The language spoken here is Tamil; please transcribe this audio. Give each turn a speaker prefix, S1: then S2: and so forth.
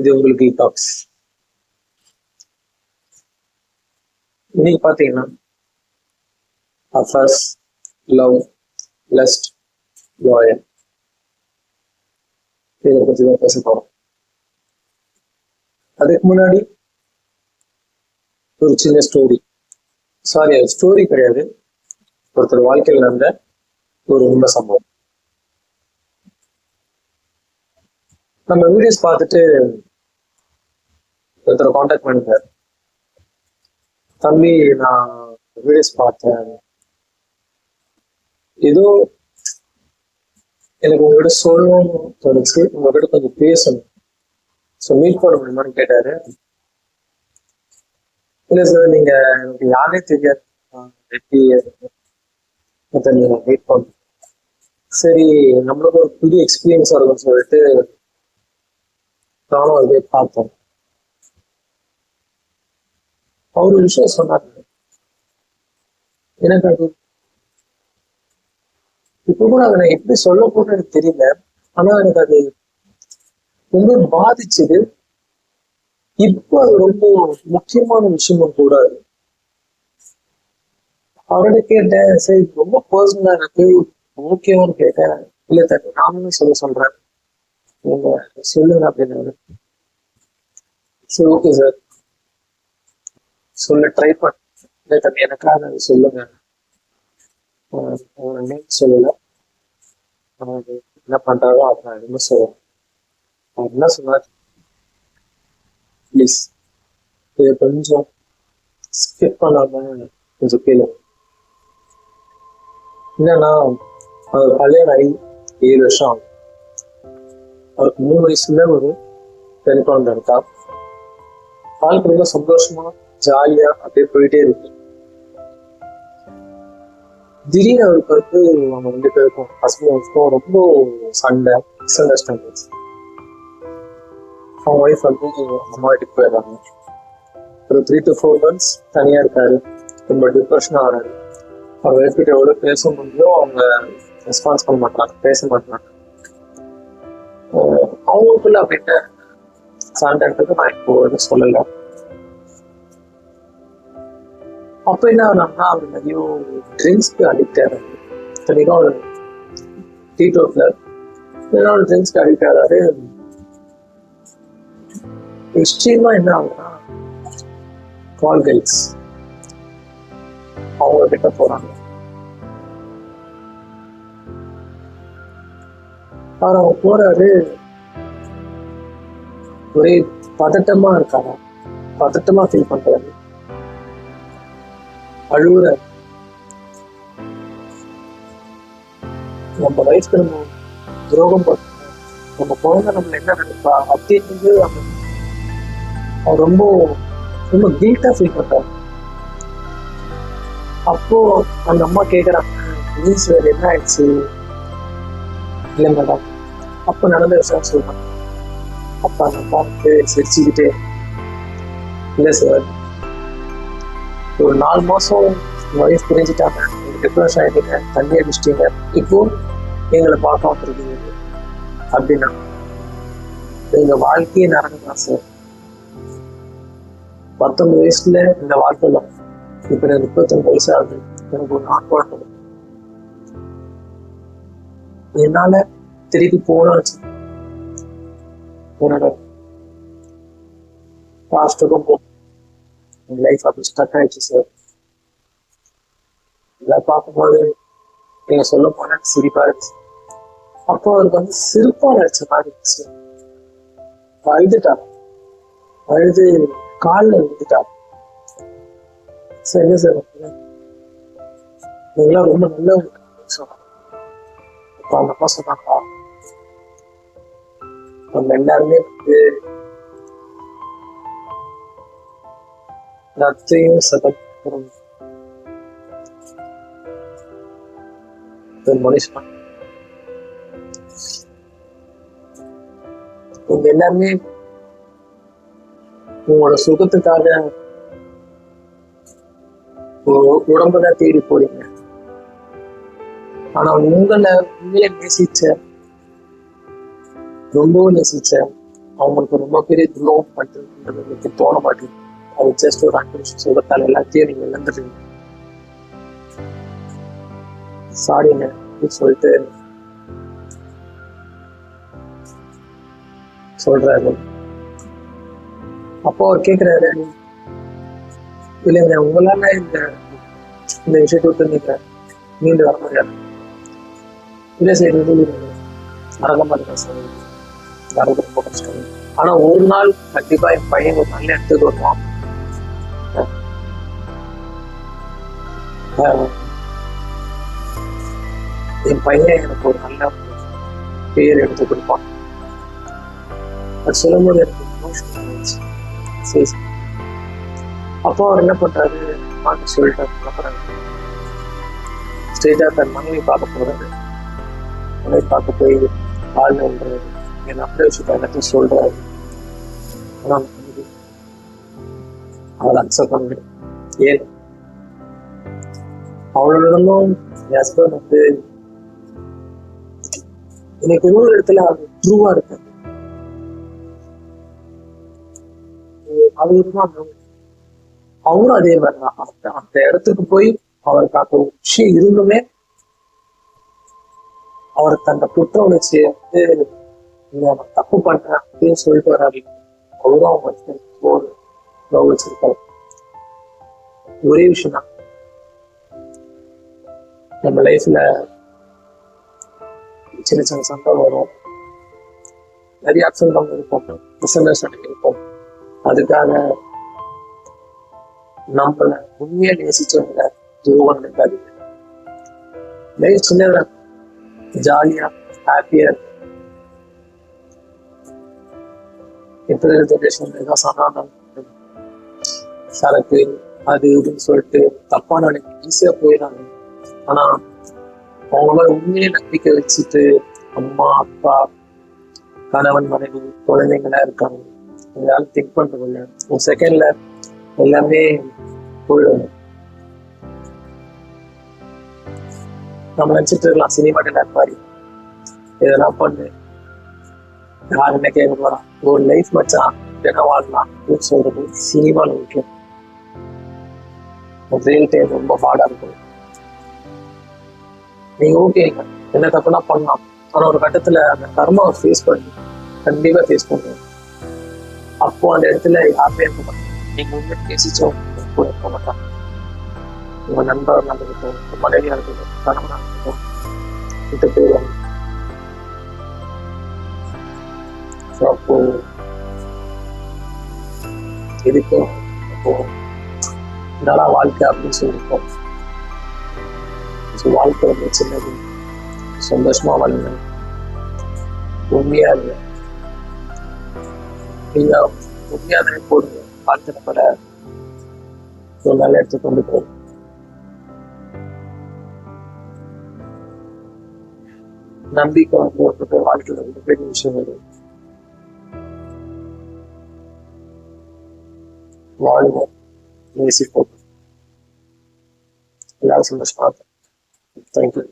S1: இது உங்களுக்கு டாக்ஸ். இன்னைக்கு பாத்தீங்கன்னா அஃபர்ஸ், லவ், லஸ்ட், லாயல், இதை பத்தி தான் பேச போறோம். அதுக்கு முன்னாடி ஒரு சின்ன ஸ்டோரி. சாரி, அது ஸ்டோரி கிடையாது, ஒருத்தர் வாழ்க்கையில் நடந்த ஒரு உண்மை சம்பவம். நம்ம வீடியோஸ் பார்த்துட்டு ஒருத்தரை காண்டாக்ட் பண்ணிருந்தார். தம்பி, நான் வீடியோஸ் பார்த்தேன், ஏதோ எனக்கு உங்ககிட்ட சொல்லணும்னு தோணுச்சு, உங்ககிட்ட கொஞ்சம் பேசணும், ஸோ மீட் பண்ண முடியுமான்னு கேட்டாரு. இல்லை சார், நீங்க எனக்கு யாரே தெரியாது, எப்படி நீங்க மீட் பண்ண, சரி நம்மளுக்கு ஒரு புது எக்ஸ்பீரியன்ஸா இருக்கும்னு சொல்லிட்டு நானும் அதை பார்த்தேன். அவர் ஒரு விஷயம் சொன்னாரு, எனக்கு அது இப்ப கூட அதை நான் எப்படி சொல்ல போன்னு எனக்கு தெரியல, ஆனா எனக்கு அது ரொம்ப பாதிச்சுது. இப்போ அது ரொம்ப முக்கியமான விஷயமும் கூட. அவர்கிட்ட கேட்டேன், சரி ரொம்ப பர்சனலா எனக்கு ஓகேவான்னு கேட்டேன். இல்ல தம்பி, நானும் சொல்றேன், நீங்க சொல்லுங்க அப்படின்னு. சரி ஓகே சார், சொல்ல ட்ரை பண்ண. இல்லை தம்பி, எனக்காக சொல்லுங்க, நேம் சொல்லல, என்ன பண்றாரோ அப்புறம் என்ன சொல்லுவேன். அவர் என்ன சொன்னார், ப்ளீஸ் இதை கொஞ்சம் ஸ்கிப் பண்ணாம கொஞ்சம் கேளு. என்னன்னா, அவர் கல்யாணம் ஆகி 7 வருஷம் ஆகும். அவருக்கு 3 வயசுல ஒரு பெண் குழந்தை இருக்கா. வாழ்க்கை ரொம்ப சந்தோஷமா ஜாலியா அப்படியே போயிட்டே இருக்கு. திடீர்னு அவருக்கு அவங்க 2 பேருக்கும் ஹஸ்பண்டுக்கும் ரொம்ப சண்டை, மிஸ் அண்டர்ஸ்டாண்டிங்ஸ். அவங்க ஒய்ஃப் அம்மா வீட்டுக்கு போயிடுறாங்க. ஒரு 3 to 4 months தனியா இருக்காரு. ரொம்ப டிப்ரெஷன் ஆகிறாரு. அவர் ஒய்ஃப் கிட்ட எவ்வளவு பேச முடியும் அவங்க ரெஸ்பான்ஸ் பண்ண மாட்டாங்க, பேச மாட்டாங்க. அவங்களுக்குள்ள அப்படின்ட்டு சண்டைன்றது நான் இப்போ எதுவும் சொல்லலை. அப்ப என்ன ஆகலாம்னா, அவர் நிறைய ட்ரிங்க்ஸ்க்கு அடிக்ட் ஆகிறாரு. சரிங்களா, ஒரு டீடோட்ல ஒரு ட்ரிங்க்ஸ்க்கு அடிக்ட் ஆகிறாரு. நிச்சயமா என்ன ஆகுதுன்னா, கால் கைஸ் அவங்க கிட்ட போறாங்க. அவங்க போறாரு, ஒரே பதட்டமா இருக்காங்க, பதட்டமா ஃபீல் பண்றாரு, அழுவுற. நம்ம வயசுக்கு நம்ம துரோகம் பண்ண, நம்ம குழந்தை நம்மள என்ன நினைப்பா அப்படின்னு அவர் ரொம்ப ரொம்ப கில்ட்டா ஃபீல் பண்றாரு. அப்போ அந்த அம்மா கேட்கறாங்க, சார் என்ன ஆயிடுச்சு? இல்லை மேடம், அப்போ நடந்த விஷயம் சொல்றாங்க. அப்பா அந்த அம்மா சிரிச்சுக்கிட்டே, இல்லை சார், ஒரு 4 மாசம் ஒய்ஃப் புரிஞ்சுட்டாங்க, டிப்ரெஷன் ஆகிட்டீங்க, தண்ணி அடிச்சிட்டீங்க, இப்போ எங்களை பார்க்க வந்துருக்கீங்க அப்படின்னா எங்க வாழ்க்கையே நடக்குதான் சார். 19 வயசுல இந்த வாழ்க்கையில இப்ப எனக்கு 35 வயசு ஆகுது, எனக்கு ஒரு ஆண் குழந்தை. என்னால திருப்பி போனாச்சு, என்னோட பாஸ்டுக்கும் என் லைஃப் அப்படி ஸ்டக் ஆயிடுச்சு சார். இதெல்லாம் பார்க்கும்போது நீங்க சொல்ல போனா சிரிப்பா இருந்துச்சு. அப்போ அவருக்கு சிரிப்பால் அடிச்ச மாதிரி இருந்துச்சு. அழுதுட்டார், அழுது காலில் விழுந்துட்டார். சார் என்ன சார், நீங்களாம் ரொம்ப நல்லவங்க சொன்னாங்க. அப்போ அந்த அப்பா சொன்னாங்களா, நம்ம எல்லாருமே ரத்தையும் சதம் மனுஷன். உங்க எல்லாருமே உங்களோட சுகத்துக்காக உடம்புதான் தேடி போறீங்க. ஆனா உங்களை உண்மையை நேசிச்ச, ரொம்பவும் நேசிச்ச அவங்களுக்கு ரொம்ப பெரிய துரோகம் பண்ணுறது தோண மாட்டேங்குது. அது ஜஸ்ட் ஒரு 5 நிமிஷம் சொல்றதால எல்லாத்தையும் நீங்க இழந்துட்டீங்க. சாரிங்க அப்படின்னு சொல்லிட்டு சொல்றாரு. அப்போ அவர் கேட்கிறாரு, இல்லைங்க உங்களால இந்த விஷயத்தை விட்டு நீங்க மீண்டு வர முடியாது. இல்லை சரி மறக்க மாட்டேங்க சார், வரது ரொம்ப கஷ்டம். ஆனா ஒரு நாள் கண்டிப்பா என் பையன் ஒரு நல்ல இடத்துக்கு வருவான். என் பையன் எனக்கு ஒரு நல்ல பேர் எடுத்து கொடுப்பான். அது சொல்லும்போது எனக்கு எமோஷனல் ஆயிடுச்சு. சரி அப்போ அவர் என்ன பண்றாரு, மாற்றி சொல்லிட்டாரு. ஸ்ட்ரெயிட்டா தன் மனைவி பார்க்க போறாரு. மனைவி பார்க்க போய் வாழ்ந்துன்றாரு. என்ன அப்படியே வச்சுட்டு எல்லாத்தையும் சொல்றாரு. ஆனா அவளை அக்செப்ட் பண்ண ஏன் அவளோட இருந்தும் என் ஹஸ்பண்ட் வந்து எனக்கு இன்னொரு இடத்துல அது ட்ரூவா இருக்கு. அது அவரும் அதே மாதிரிதான். அந்த இடத்துக்கு போய் அவருக்கு அந்த ஒரு விஷயம் இருந்துமே அவருக்கு அந்த குற்ற உணர்ச்சியை வந்து தப்பு பண்றேன் அப்படின்னு சொல்லிட்டு வராது. அவரும் அவங்க கவனிச்சிருக்காரு. ஒரே விஷயம் தான், நம்ம லைஃப்ல சின்ன சின்ன சண்டை வரும், நிறைய அப்செட் நம்ம இருப்போம், மிஸ்அண்டர்ஸ்டாண்டிங் இருப்போம். அதுக்காக நம்மள உண்மையா நேசிச்சவங்க துரோகம் இருக்காது. லைஃப் சின்னதா ஜாலியா ஹாப்பியா இருக்கு. எப்படி ஜென்ரேஷன் சனாதனம் சரக்கு அது இதுன்னு சொல்லிட்டு தப்பான ஈஸியா போயிடாங்க. ஆனா அவங்கள உண்மையை நம்பிக்கை வச்சுட்டு அம்மா அப்பா கணவன் மனைவி குழந்தைங்களா இருக்காங்க, எல்லாரும் திங்க் பண்றது ஒரு செகண்ட்ல எல்லாமே போயிடும். நம்ம நினைச்சிட்டு இருக்கலாம் சினிமா டேரக்டர் மாதிரி எதெல்லாம் பண்ணு, யார் என்ன கேட்க போறான், ஒரு லைஃப் மச்சான் என்ன வாழலாம் அப்படின்னு சொல்றது சினிமால முக்கியம். ரியல் டைம் ரொம்ப ஹார்டா இருக்கும். நீங்க ஓகே என்ன தப்புனா பண்ணலாம், ஆனா ஒரு கட்டத்துல அந்த கர்மாவை ஃபேஸ் பண்ணி கண்டிப்பா ஃபேஸ் பண்ணுவோம். அப்போ அந்த இடத்துல யாருமே இருக்க மாட்டாங்க. நீங்க உண்மை பேசிச்சோம் கூட இருக்க மாட்டாங்க. உங்க நண்பர்களாக இருக்கட்டும், உங்க மனைவியா இருக்கட்டும், கணவனாக இருக்கட்டும், விட்டு போயிடுவாங்க. அப்போ எதுக்கும் அப்போ நல்லா வாழ்க்கை அப்படின்னு சொல்லியிருக்கோம். வாழ்க்கை ரொம்ப சின்னது, சந்தோஷமா வாழுங்க, உண்மையா இருங்க. நீங்க உண்மையாவே போடுங்க, வாழ்க்கை நம்மள ஒரு நல்ல இடத்துக்கு கொண்டு போகும். நம்பிக்கை வந்து வாழ்க்கையில ரொம்ப பெரிய விஷயம் வரும். வாழ்வோம், நேசிப்போம், எல்லாரும் சந்தோஷமா இருக்கும். தேங்க்யூ.